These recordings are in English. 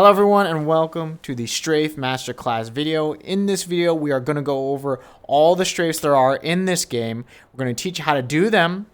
Hello everyone and welcome to the Strafe Masterclass video. In this video we are going to go over all the strafes there are in this game. We're going to teach you how to do them.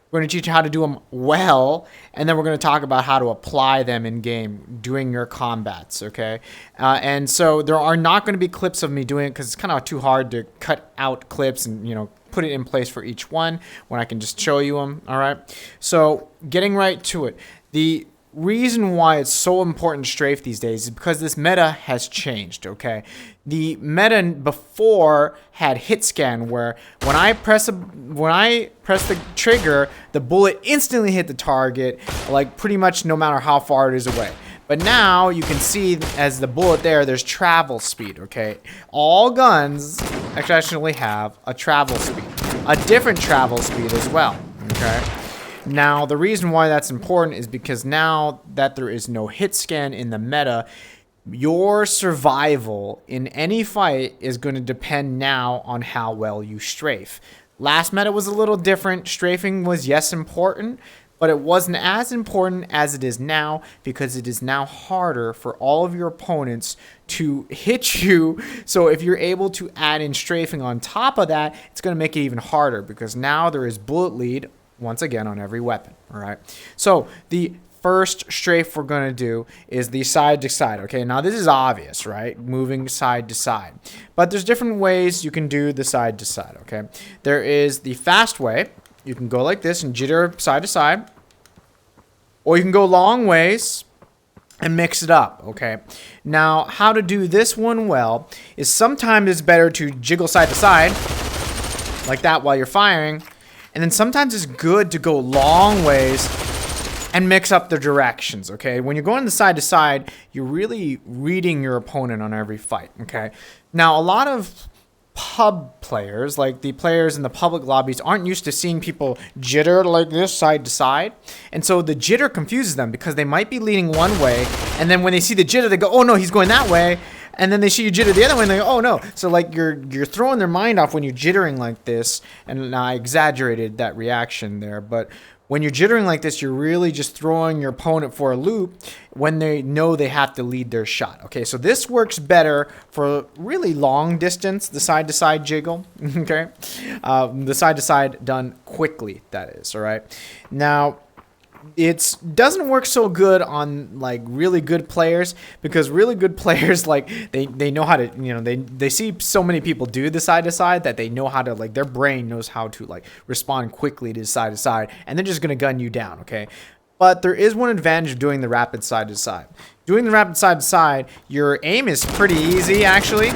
We're going to teach you how to do them well, and then we're going to talk about how to apply them in game doing your combats, okay? And so there are not going to be clips of me doing it because it's kind of too hard to cut out clips and put it in place for each one when I can just show you them. All right, so getting right to it, the reason why it's so important to strafe these days is because this meta has changed, okay? The meta before had hit scan, where when I press the trigger, the bullet instantly hit the target, like pretty much no matter how far it is away. But now you can see as the bullet there's travel speed, okay? All guns actually have a travel speed, a different travel speed as well, okay? Now, the reason why that's important is because now that there is no hit scan in the meta, your survival in any fight is going to depend now on how well you strafe. Last meta was a little different. Strafing was, yes, important, but it wasn't as important as it is now because it is now harder for all of your opponents to hit you. So if you're able to add in strafing on top of that, it's going to make it even harder because now there is bullet lead once again on every weapon. All right, so the first strafe we're going to do is the side to side. Okay, now this is obvious, right? Moving side to side, but there's different ways you can do the side to side. Okay, there is the fast way. You can go like this and jitter side to side, or you can go long ways and mix it up. Okay, now how to do this one well is sometimes it's better to jiggle side to side like that while you're firing. And then sometimes it's good to go long ways and mix up the directions, okay? When you're going the side to side, you're really reading your opponent on every fight, okay? Now, a lot of pub players, like the players in the public lobbies, aren't used to seeing people jitter like this side to side. And so the jitter confuses them because they might be leaning one way, and then when they see the jitter, they go, oh no, he's going that way. And then they see you jitter the other way and they go, oh no. So like you're throwing their mind off when you're jittering like this. And I exaggerated that reaction there. But when you're jittering like this, you're really just throwing your opponent for a loop when they know they have to lead their shot. Okay, so this works better for really long distance, the side to side jiggle. Okay, the side to side done quickly, that is. All right. Now, it doesn't work so good on like really good players because really good players, like they know how to, they see so many people do the side to side that they know how to, like, their brain knows how to like respond quickly to side and they're just gonna gun you down. Okay, but there is one advantage of doing the rapid side to side. Doing the rapid side to side, your aim is pretty easy actually.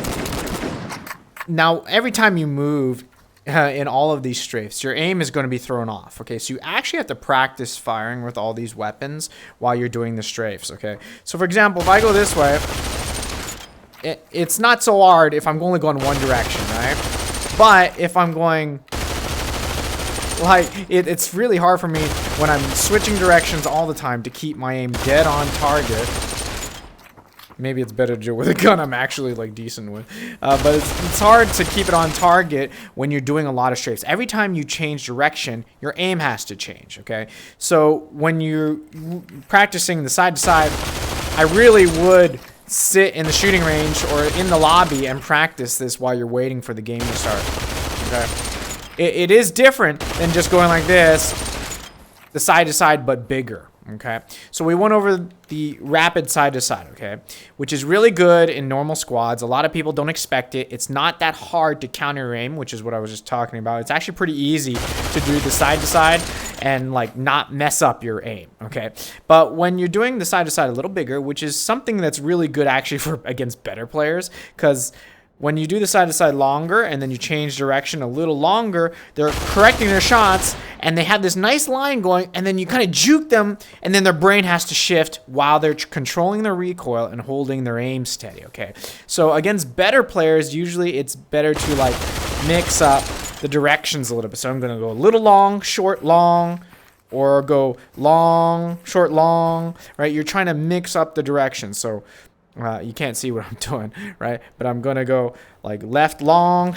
Now every time you move in all of these strafes, your aim is going to be thrown off. Okay, so you actually have to practice firing with all these weapons while you're doing the strafes. Okay, so for example, if I go this way, it's not so hard if I'm only going one direction, right? But if I'm going like it's really hard for me when I'm switching directions all the time to keep my aim dead on target. Maybe it's better to do it with a gun I'm actually like decent with. But it's hard to keep it on target when you're doing a lot of strafes. Every time you change direction, your aim has to change, okay? So when you're practicing the side to side, I really would sit in the shooting range or in the lobby and practice this while you're waiting for the game to start, okay? It is different than just going like this, the side to side, but bigger. Okay, so we went over the rapid side to side, okay, which is really good in normal squads. A lot of people don't expect it. It's not that hard to counter aim, which is what I was just talking about. It's actually pretty easy to do the side to side and like not mess up your aim, okay? But when you're doing the side to side a little bigger, which is something that's really good actually for against better players, because when you do the side to side longer and then you change direction a little longer, they're correcting their shots and they have this nice line going, and then you kind of juke them and then their brain has to shift while they're controlling their recoil and holding their aim steady, okay? So against better players, usually it's better to like mix up the directions a little bit. So I'm going to go a little long, short, long, or go long, short, long, right? You're trying to mix up the direction. So You can't see what I'm doing, right? But I'm gonna go like left, long,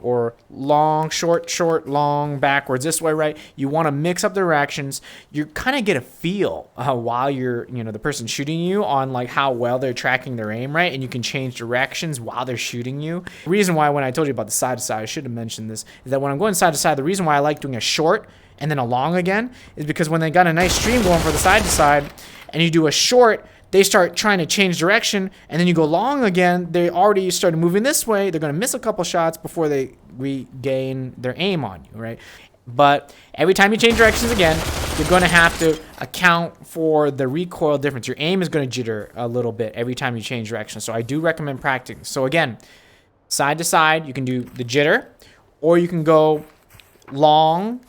or long, short, long, backwards, this way, right? You want to mix up the directions. You kind of get a feel while you're, the person shooting you on like how well they're tracking their aim, right? And you can change directions while they're shooting you. The reason why, when I told you about the side to side, I should have mentioned this, is that when I'm going side to side, the reason why I like doing a short and then a long again is because when they got a nice stream going for the side to side and you do a short, they start trying to change direction, and then you go long again, they already started moving this way, they're going to miss a couple shots before they regain their aim on you, right? But every time you change directions again, you're going to have to account for the recoil difference. Your aim is going to jitter a little bit every time you change direction, so I do recommend practicing. So again, side to side, you can do the jitter, or you can go longer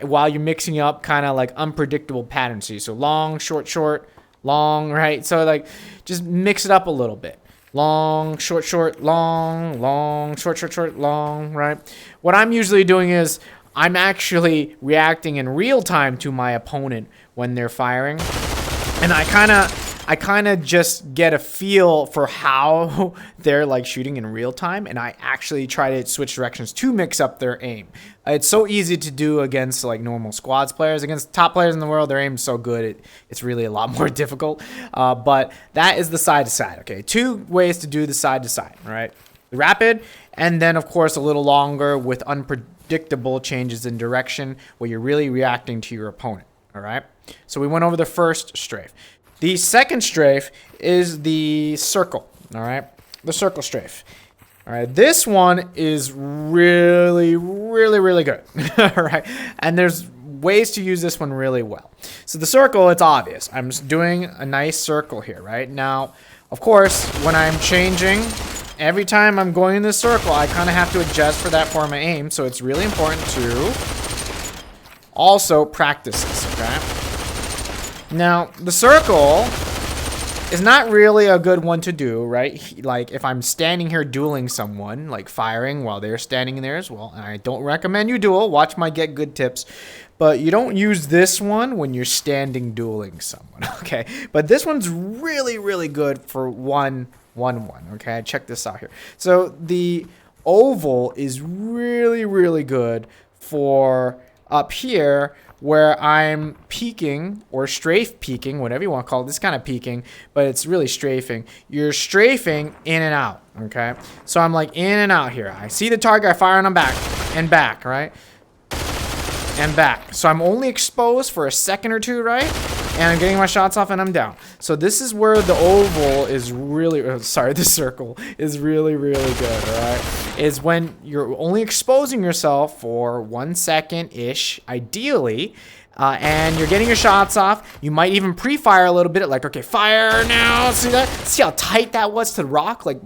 while you're mixing up kind of like unpredictable patterns. So long, short, long, right? So like just mix it up a little bit. Long, short, long, short, long, right? What I'm usually doing is I'm actually reacting in real time to my opponent when they're firing. And I kind of just get a feel for how they're like shooting in real time, and I actually try to switch directions to mix up their aim. It's so easy to do against like normal squads players. Against top players in the world, their aim's so good, it's really a lot more difficult. But that is the side to side, okay? 2 ways to do the side to side, right? The rapid, and then of course a little longer with unpredictable changes in direction where you're really reacting to your opponent, all right? So we went over the first strafe. The second strafe is the circle, all right? The circle strafe. All right, this one is really good, all right? And there's ways to use this one really well. So the circle, it's obvious. I'm just doing a nice circle here, right? Now, of course, when I'm changing, every time I'm going in this circle, I kind of have to adjust for that for my aim, so it's really important to also practice this, okay? Now, the circle is not really a good one to do, right? Like, if I'm standing here dueling someone, like firing while they're standing there as well, and I don't recommend you duel, watch my Get Good tips, but you don't use this one when you're standing dueling someone, okay? But this one's really good for 1-1-1, okay? Check this out here. So, the oval is really good for up here, where I'm peeking or strafe peeking, whatever you want to call it. This kind of peeking, but it's really strafing. You're strafing in and out, okay? So I'm like in and out here. I see the target, I fire, and I'm back, right? And back. So I'm only exposed for a second or two, right? And I'm getting my shots off and I'm down. So this is where the oval is really, the circle is really good, all right? Is when you're only exposing yourself for 1 second-ish, ideally, and you're getting your shots off. You might even pre-fire a little bit, like, okay, fire now. See that? See how tight that was to the rock? Like,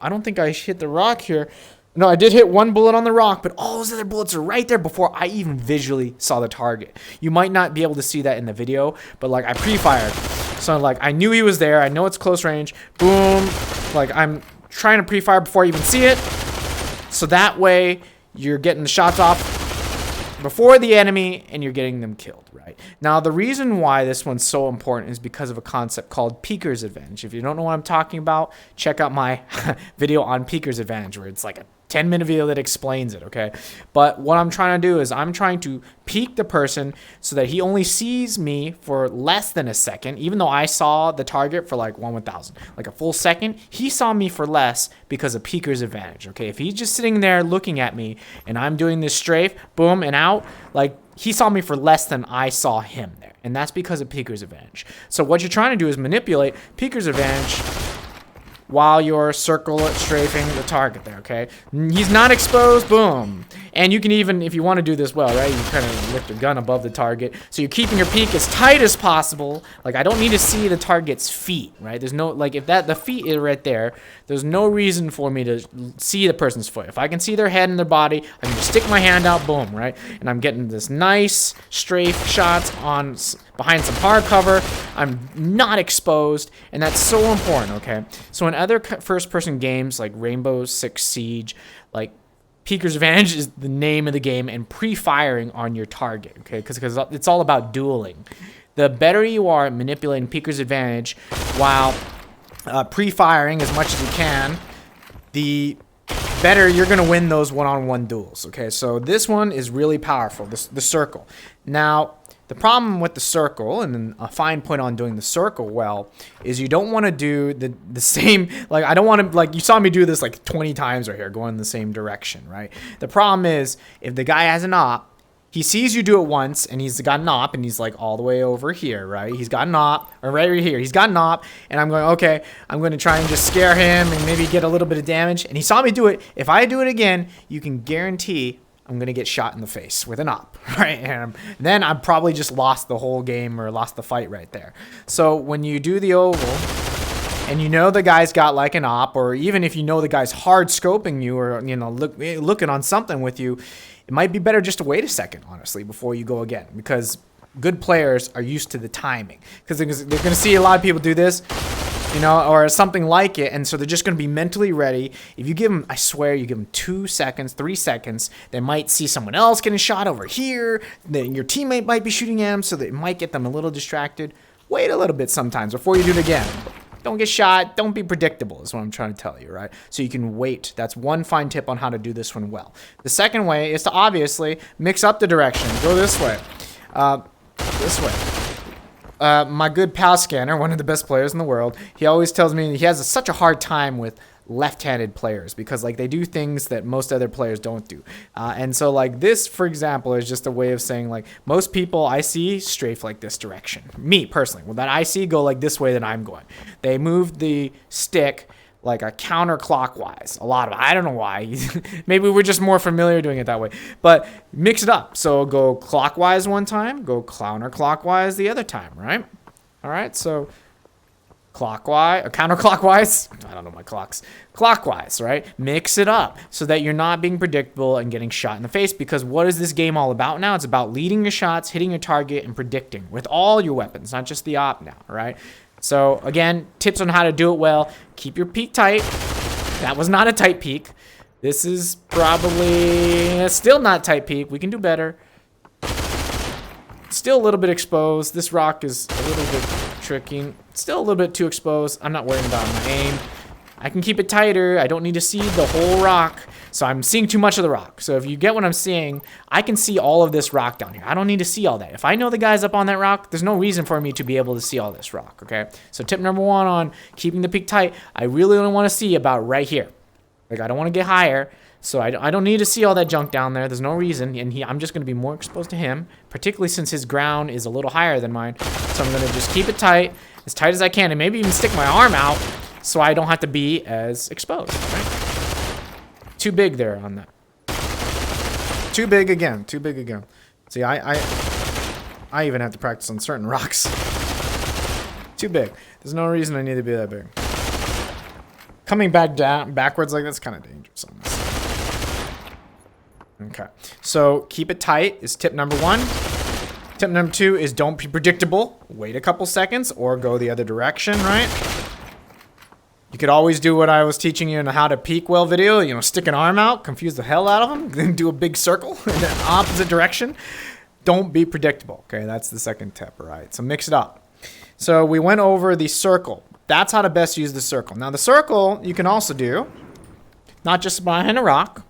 I don't think I hit the rock here. No, I did hit 1 bullet on the rock, but all those other bullets are right there before I even visually saw the target. You might not be able to see that in the video, but like I pre-fired. So like I knew he was there. I know it's close range. Boom. Like I'm trying to pre-fire before I even see it. So that way you're getting the shots off before the enemy and you're getting them killed, right? Now, the reason why this one's so important is because of a concept called peeker's advantage. If you don't know what I'm talking about, check out my video on peeker's advantage, where it's like a 10-minute video that explains it, okay? But what I'm trying to do is I'm trying to peek the person so that he only sees me for less than a second, even though I saw the target for like 1/1000, like a full second. He saw me for less because of peeker's advantage, okay? If he's just sitting there looking at me and I'm doing this strafe, boom, and out, like he saw me for less than I saw him there. And that's because of peeker's advantage. So what you're trying to do is manipulate peeker's advantage while you're strafing the target there, okay? He's not exposed, boom. And you can even, if you want to do this well, right, you kind of lift your gun above the target. So you're keeping your peek as tight as possible. Like, I don't need to see the target's feet, right? There's no, like, if the feet is right there, there's no reason for me to see the person's foot. If I can see their head and their body, I can just stick my hand out, boom, right? And I'm getting this nice strafe shots on behind some hard cover. I'm not exposed, and that's so important, okay? So in other first-person games like Rainbow Six Siege, like peeker's advantage is the name of the game, and pre-firing on your target, okay? Because it's all about dueling. The better you are at manipulating peeker's advantage while pre-firing as much as you can, the better you're going to win those one-on-one duels. Okay, so this one is really powerful, the circle. Now, the problem with the circle, and then a fine point on doing the circle well, is you don't want to do the same, like I don't want to, like you saw me do this like 20 times right here, going in the same direction, right? The problem is, if the guy has an op, he sees you do it once, and he's got an op, and he's like all the way over here, right? He's got an op, or right here, he's got an op, and I'm going, okay, I'm going to try and just scare him and maybe get a little bit of damage, and he saw me do it. If I do it again, you can guarantee I'm going to get shot in the face with an op, right? And then I've probably just lost the whole game or lost the fight right there. So when you do the oval, and you know the guy's got like an op, or even if you know the guy's hard scoping you, or you know looking on something with you, it might be better just to wait a second, honestly, before you go again, because good players are used to the timing, because they're going to see a lot of people do this, you know, or something like it, and so they're just going to be mentally ready. If you give them, I swear, you give them 2 seconds, 3 seconds, they might see someone else getting shot over here, then your teammate might be shooting at them, so that it might get them a little distracted. Wait a little bit sometimes before you do it again. Don't get shot. Don't be predictable is what I'm trying to tell you, right? So you can wait. That's one fine tip on how to do this one well. The second way is to obviously mix up the direction. Go this way. This way. My good pal Scanner, one of the best players in the world, he always tells me he has such a hard time with left-handed players because like they do things that most other players don't do. And so like this, for example, is just a way of saying like most people I see strafe like this direction. Me personally, well, that I see go like this way that I'm going. They move the stick like a counterclockwise. A lot of it. I don't know why. Maybe we're just more familiar doing it that way. But mix it up. So go clockwise one time, go counterclockwise the other time, right? All right, so clockwise, or counterclockwise, I don't know my clocks, clockwise, right? Mix it up so that you're not being predictable and getting shot in the face, because what is this game all about now? It's about leading your shots, hitting your target, and predicting with all your weapons, not just the op now, right? So again, tips on how to do it well. Keep your peek tight. That was not a tight peek. This is probably still not tight peek. We can do better. Still a little bit exposed. This rock is a little bit tricky. Still a little bit too exposed. I'm not worrying about my aim. I can keep it tighter. I don't need to see the whole rock. So I'm seeing too much of the rock. So if you get what I'm seeing, I can see all of this rock down here. I don't need to see all that. If I know the guy's up on that rock, there's no reason for me to be able to see all this rock, okay? So tip number 1 on keeping the peak tight, I really only want to see about right here. Like I don't want to get higher. So I don't need to see all that junk down there. There's no reason. And I'm just going to be more exposed to him, particularly since his ground is a little higher than mine. So I'm going to just keep it tight as I can, and maybe even stick my arm out so I don't have to be as exposed, right? Too big there on that. Too big again. Too big again. See, I even have to practice on certain rocks. Too big. There's no reason I need to be that big. Coming backwards like that's kind of dangerous on this. Okay, so keep it tight is tip number 1. Tip number 2 is don't be predictable. Wait a couple seconds or go the other direction, right? You could always do what I was teaching you in the how to peek well video, you know, stick an arm out, confuse the hell out of them, then do a big circle in the opposite direction. Don't be predictable, okay? That's the second tip, all right? So mix it up. So we went over the circle. That's how to best use the circle. Now the circle you can also do, not just behind a rock,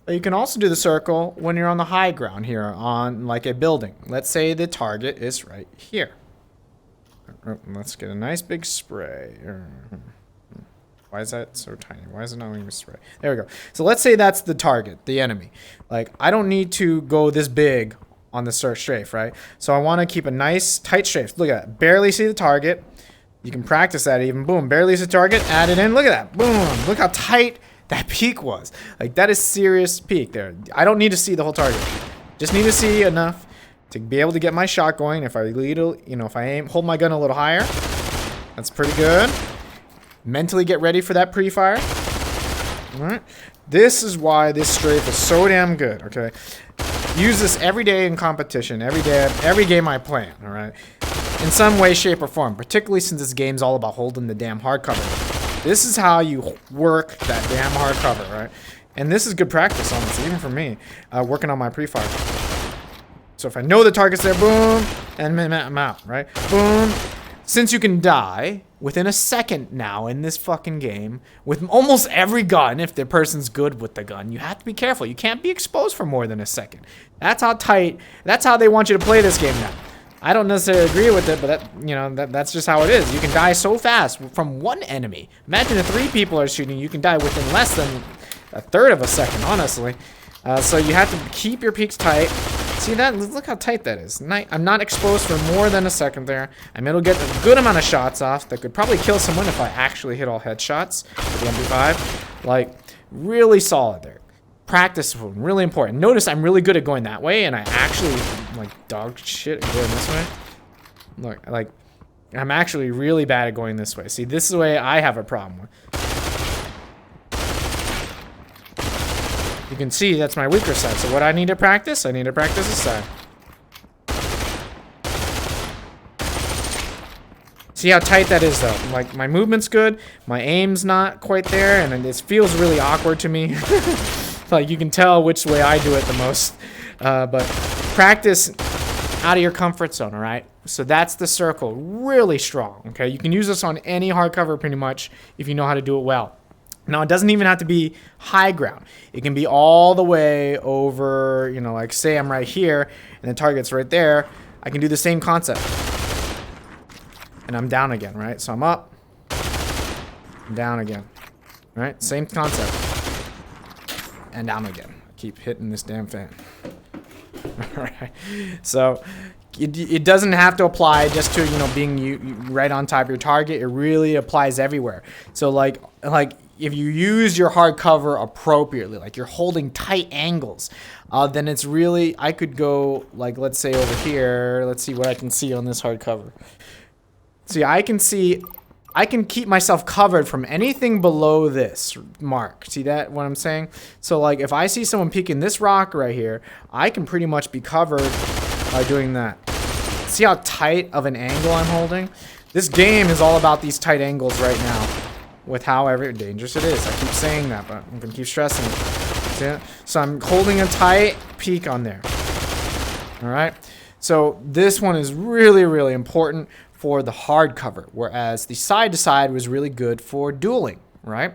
but you can also do the circle when you're on the high ground here on like a building. Let's say the target is right here. Let's get a nice big spray. Why is that so tiny? Why is it not letting me spray? There we go. So let's say that's the target, the enemy. Like I don't need to go this big on the strafe, right? So I want to keep a nice tight strafe. Look at that. Barely see the target. You can practice that even. Boom. Barely see the target. Add it in. Look at that. Boom. Look how tight that peak was. Like that is serious peak there. I don't need to see the whole target. Just need to see enough to be able to get my shot going. If I lead, you know, if I aim, hold my gun a little higher, that's pretty good. Mentally get ready for that pre-fire. All right. This is why this strafe is so damn good. Okay. Use this every day in competition. Every day, every game I play in. All right. In some way, shape, or form. Particularly since this game's all about holding the damn hardcover. This is how you work that damn hard cover, right? And this is good practice, honestly, even for me, working on my pre-fire. So if I know the target's there, boom, and I'm out, right? Boom. Since you can die within a second now in this fucking game with almost every gun. If the person's good with the gun, you have to be careful. You can't be exposed for more than a second. That's how tight, that's how they want you to play this game now. I don't necessarily agree with it, but that's just how it is. You can die so fast from one enemy. Imagine if 3 people are shooting, you can die within less than a third of a second, honestly. So you have to keep your peaks tight. See that? Look how tight that is. I'm not exposed for more than a second there. I'm able to get a good amount of shots off that could probably kill someone if I actually hit all headshots with the MP5. Like, really solid there. Practice, really important. Notice I'm really good at going that way, and I actually, like, dog shit at going this way. Look, like, I'm actually really bad at going this way. See, this is the way I have a problem with. You can see that's my weaker side. So what I need to practice? I need to practice this side. See how tight that is, though? Like, my movement's good, my aim's not quite there, and it feels really awkward to me. Like, you can tell which way I do it the most. But practice out of your comfort zone, all right? So that's the circle. Really strong, okay? You can use this on any hardcover pretty much if you know how to do it well. Now, it doesn't even have to be high ground. It can be all the way over, you know, like say I'm right here and the target's right there. I can do the same concept. And I'm down again, right? So I'm up, I'm down again, right? Same concept. And down again. I keep hitting this damn fan. All right. So it doesn't have to apply just to, you know, being right on top of your target. It really applies everywhere. So like if you use your hardcover appropriately, like you're holding tight angles, then it's really, I could go like, let's say over here, let's see what I can see on this hardcover. See, I can keep myself covered from anything below this mark. See that, what I'm saying? So like if I see someone peeking this rock right here, I can pretty much be covered by doing that. See how tight of an angle I'm holding? This game is all about these tight angles right now. With however dangerous it is. I keep saying that, but I'm gonna keep stressing it. See it? So I'm holding a tight peak on there. Alright? So this one is really, really important for the hardcover, whereas the side to side was really good for dueling, right?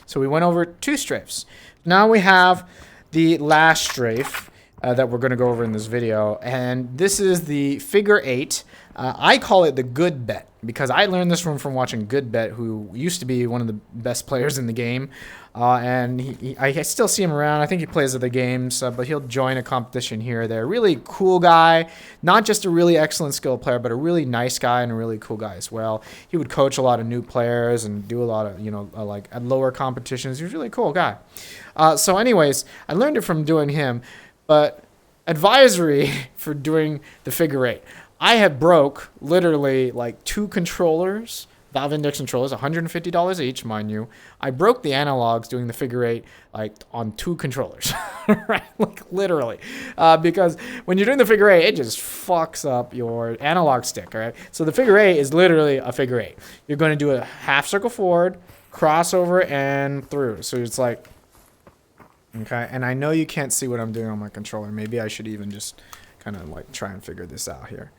So we went over 2 strafes. Now we have the last strafe that we're gonna go over in this video, and this is the figure 8. I call it the good bet because I learned this from watching Good Bet, who used to be one of the best players in the game, and I still see him around. I think he plays other games, but he'll join a competition here or there. Really cool guy, not just a really excellent skill player, but a really nice guy and a really cool guy as well. He would coach a lot of new players and do a lot of, you know, like at lower competitions. He's a really cool guy. So anyways, I learned it from doing him, but advisory for doing the figure 8. I had broke literally like 2 controllers, Valve Index controllers, $150 each, mind you. I broke the analogs doing the figure 8 like on 2 controllers, right? Like literally, because when you're doing the figure 8, it just fucks up your analog stick, all right? So the figure 8 is literally a figure 8. You're going to do a half circle forward, crossover, and through. So it's like, okay, and I know you can't see what I'm doing on my controller. Maybe I should even just kind of like try and figure this out here.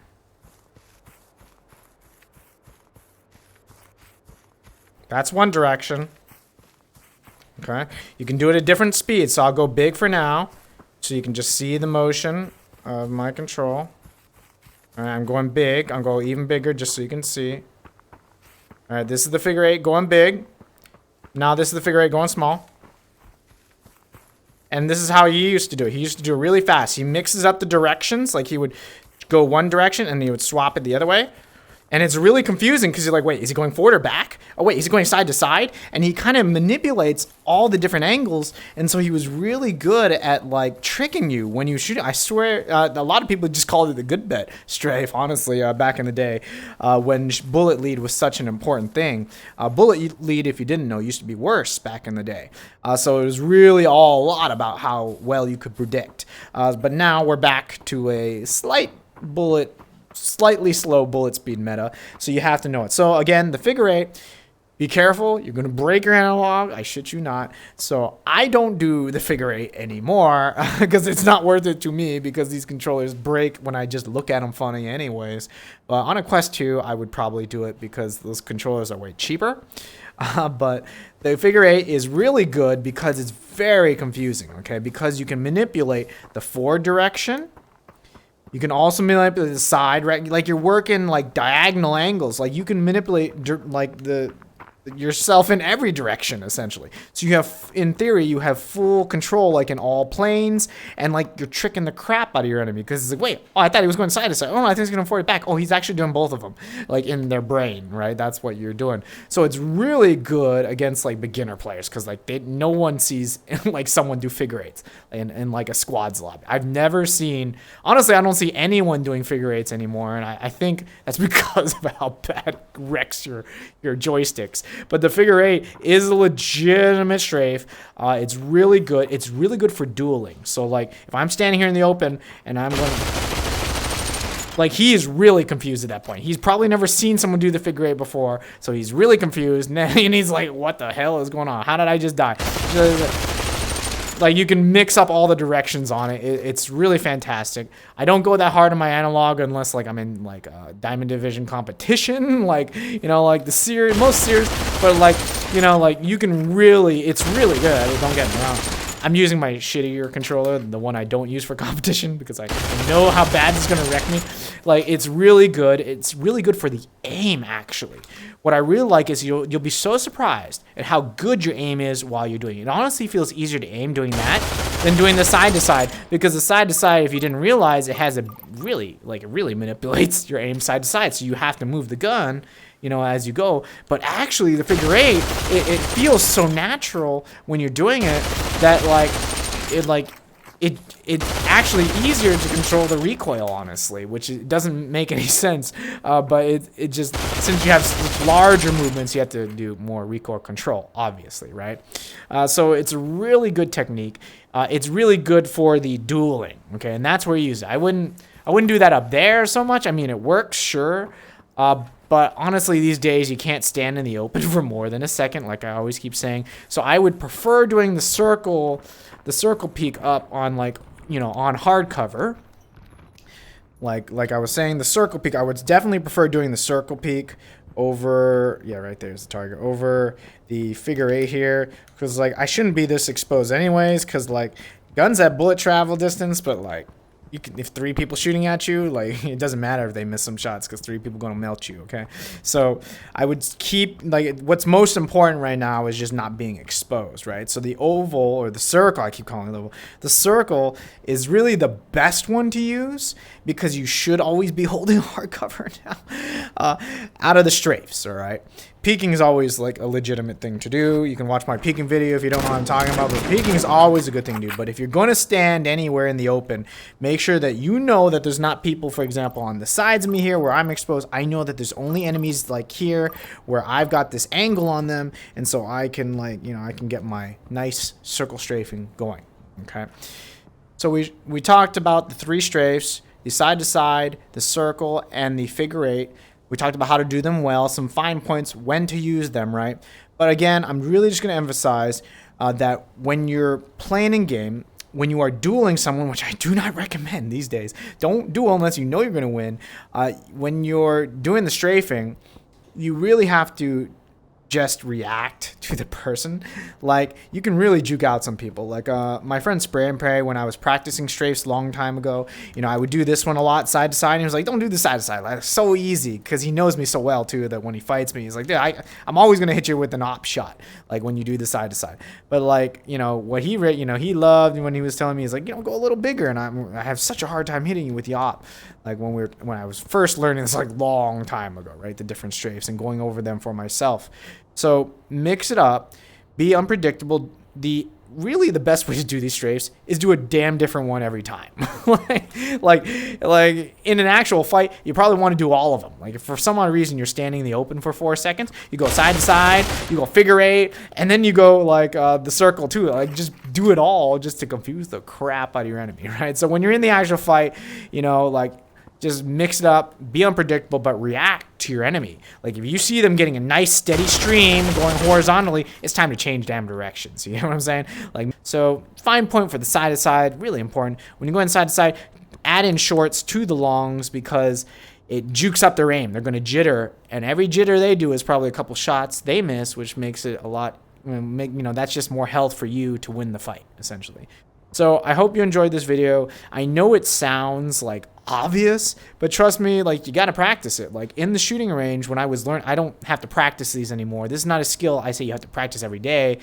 That's one direction. Okay, you can do it at different speeds, so I'll go big for now, so you can just see the motion of my control. All right, I'm going big. I'm going even bigger just so you can see. All right, this is the figure 8 going big. Now this is the figure 8 going small. And this is how he used to do it. He used to do it really fast. He mixes up the directions. Like he would go one direction and he would swap it the other way. And it's really confusing because you're like, wait, is he going forward or back? Oh, wait, is he going side to side? And he kind of manipulates all the different angles. And so he was really good at like tricking you when you shoot. I swear, a lot of people just called it the good bet strafe, honestly, back in the day when bullet lead was such an important thing. Bullet lead, if you didn't know, used to be worse back in the day. So it was really a lot about how well you could predict. But now we're back to a slightly slow bullet speed meta, so you have to know it. So again, the figure 8, Be careful, you're gonna break your analog, I shit you not. So I don't do the figure 8 anymore because it's not worth it to me, because these controllers break when I just look at them funny anyways. But on a Quest 2, I would probably do it because those controllers are way cheaper. But the figure 8 is really good because it's very confusing, okay? Because you can manipulate the forward direction. You can also manipulate the side, right? Like you're working like diagonal angles. Like you can manipulate like yourself in every direction essentially. So you have, in theory, you have full control like in all planes, and like you're tricking the crap out of your enemy because it's like, wait, oh, I thought he was going side to side. Oh, no, I think he's going forward back. Oh, he's actually doing both of them, like in their brain, right? That's what you're doing. So it's really good against like beginner players because like no one sees like someone do figure 8s in like a squads lobby. I've never seen, honestly, I don't see anyone doing figure 8s anymore, and I think that's because of how bad it wrecks your joysticks. But the figure 8 is a legitimate strafe. It's really good. It's really good for dueling. So like if I'm standing here in the open and I'm going to, like, he is really confused at that point. He's probably never seen someone do the figure 8 before, so he's really confused, and he's like, what the hell is going on? How did I just die? Like, you can mix up all the directions on it. It's really fantastic. I don't go that hard on my analog unless, like, I'm in, like, a Diamond Division competition. Like, you know, like, the most serious. But, like, you know, like, you can really, it's really good. Don't get me wrong. I'm using my shittier controller, the one I don't use for competition, because I know how bad it's going to wreck me. Like, it's really good. It's really good for the aim, actually. What I really like is you'll be so surprised at how good your aim is while you're doing it. It honestly feels easier to aim doing that than doing the side-to-side, because the side-to-side, if you didn't realize, it has a really, like, it really manipulates your aim side-to-side, so you have to move the gun, you know, as you go. But actually, the figure 8, it feels so natural when you're doing it that, like, it's actually easier to control the recoil, honestly, which it doesn't make any sense. But it just, since you have larger movements, you have to do more recoil control, obviously, right? So it's a really good technique. It's really good for the dueling, okay? And that's where you use it. I wouldn't do that up there so much. I mean, it works, sure. But honestly, these days, you can't stand in the open for more than a second, like I always keep saying. So I would prefer doing the circle peek up on, like, you know, on hardcover. Like I was saying, the circle peek, I would definitely prefer doing the circle peek over, yeah, right there's the target, over the figure 8 here. Because, like, I shouldn't be this exposed anyways, because, like, guns have bullet travel distance, but, like, you can, if 3 people shooting at you, like, it doesn't matter if they miss some shots because 3 people gonna melt you, okay? So I would keep, like, what's most important right now is just not being exposed, right? So the oval, or the circle, I keep calling it oval, the circle is really the best one to use because you should always be holding hardcover now out of the strafes, all right? Peeking is always, like, a legitimate thing to do. You can watch my peeking video if you don't know what I'm talking about, but peeking is always a good thing to do. But if you're going to stand anywhere in the open, make sure that you know that there's not people, for example, on the sides of me here where I'm exposed. I know that there's only enemies, like, here where I've got this angle on them, and so I can, like, you know, I can get my nice circle strafing going, okay? So we talked about the 3 strafes, the side-to-side, the circle, and the figure 8. We talked about how to do them well, some fine points, when to use them, right? But again, I'm really just going to emphasize that when you're playing in game, when you are dueling someone, which I do not recommend these days, don't duel unless you know you're going to win. When you're doing the strafing, you really have to just react to the person. Like, you can really juke out some people. Like, my friend Spray and Pray, when I was practicing strafes a long time ago, you know, I would do this one a lot side to side, and he was like, don't do the side to side. Like, it's so easy, because he knows me so well too that when he fights me, he's like, yeah, I'm always gonna hit you with an op shot, like when you do the side to side. But, like, you know, what he he loved when he was telling me, he's like, you know, go a little bigger, and I have such a hard time hitting you with the op. Like when I was first learning this, like, long time ago, right? The different strafes and going over them for myself. So mix it up, be unpredictable. Really the best way to do these strafes is do a damn different one every time. like in an actual fight, you probably want to do all of them. Like, if for some odd reason you're standing in the open for 4 seconds, you go side to side, you go figure 8, and then you go, like, the circle too. Like, just do it all just to confuse the crap out of your enemy, right? So when you're in the actual fight, you know, like, just mix it up, be unpredictable, but react to your enemy. Like if you see them getting a nice steady stream going horizontally, it's time to change damn directions. You know what I'm saying? Like, so fine point for the side to side, really important. When you go inside to side, add in shorts to the longs because it jukes up their aim. They're going to jitter, and every jitter they do is probably a couple shots they miss, which makes it a lot, that's just more health for you to win the fight, essentially. So I hope you enjoyed this video. I know it sounds like obvious, but trust me, like you got to practice it. Like in the shooting range, when I was learning, I don't have to practice these anymore. This is not a skill I say you have to practice every day,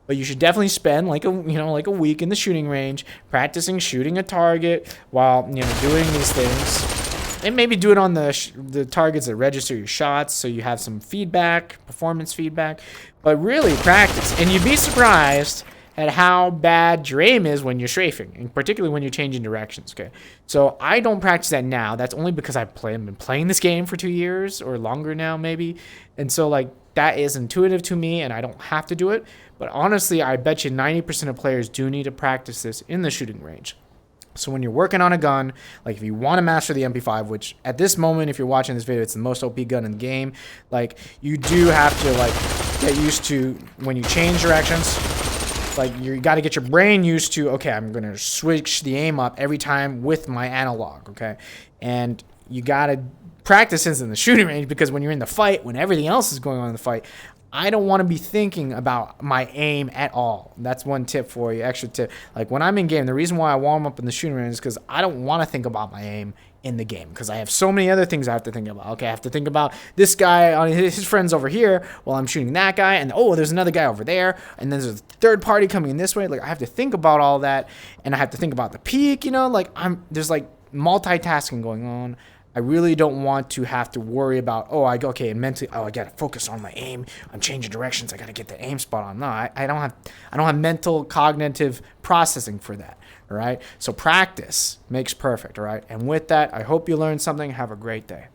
but you should definitely spend like a week in the shooting range practicing shooting a target while doing these things. And maybe do it on the targets that register your shots, so you have some feedback, performance feedback. But really practice, and you'd be surprised at how bad your aim is when you're strafing, and particularly when you're changing directions. Okay, so I don't practice that now. That's only because I've been playing this game for 2 years or longer now, maybe, and so like that is intuitive to me, and I don't have to do it. But honestly, I bet you 90% of players do need to practice this in the shooting range. So when you're working on a gun, like if you want to master the MP5, which at this moment, if you're watching this video, it's the most OP gun in the game, like you do have to like get used to when you change directions. Like you got to get your brain used to, okay, I'm going to switch the aim up every time with my analog, okay? And you got to practice this in the shooting range, because when you're in the fight, when everything else is going on in the fight, I don't want to be thinking about my aim at all. That's one tip for you, extra tip. Like when I'm in game, the reason why I warm up in the shooting range is because I don't want to think about my aim in the game, because I have so many other things I have to think about. Okay, I have to think about this guy on his friends over here while I'm shooting that guy, and oh, there's another guy over there, and then there's a third party coming in this way. Like I have to think about all that, and I have to think about the peak. Like there's like multitasking going on. I really don't want to have to worry about, and mentally, I got to focus on my aim. I'm changing directions. I got to get the aim spot on. No, I don't have mental cognitive processing for that. All right. So practice makes perfect. All right. And with that, I hope you learned something. Have a great day.